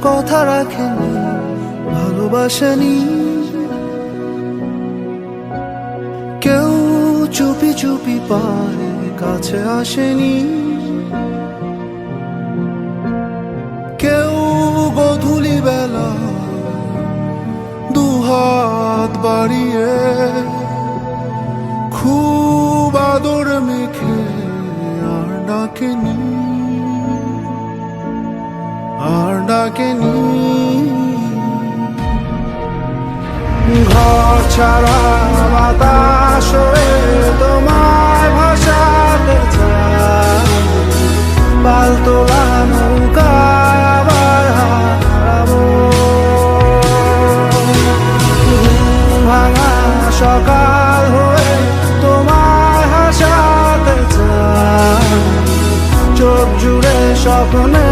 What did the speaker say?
কথা রাখেনি, ভালোবাসেনি। কেউ চুপি চুপি পায়ে কাছে আসেনি, কেউ গধূলি বেলা দুহাত বাড়িয়ে খুব আদর মেখে আর ডাকেনি, আর ডাকেনি। ঘর ছাড়া বাতাস হয়ে তোমায় ভাসাতে চাই, পালতোলা নৌকায় আবার হারাবো। ভাঙা সকাল হয়ে তোমায় হাসাতে চাই, চোখ জুড়ে স্বপ্নে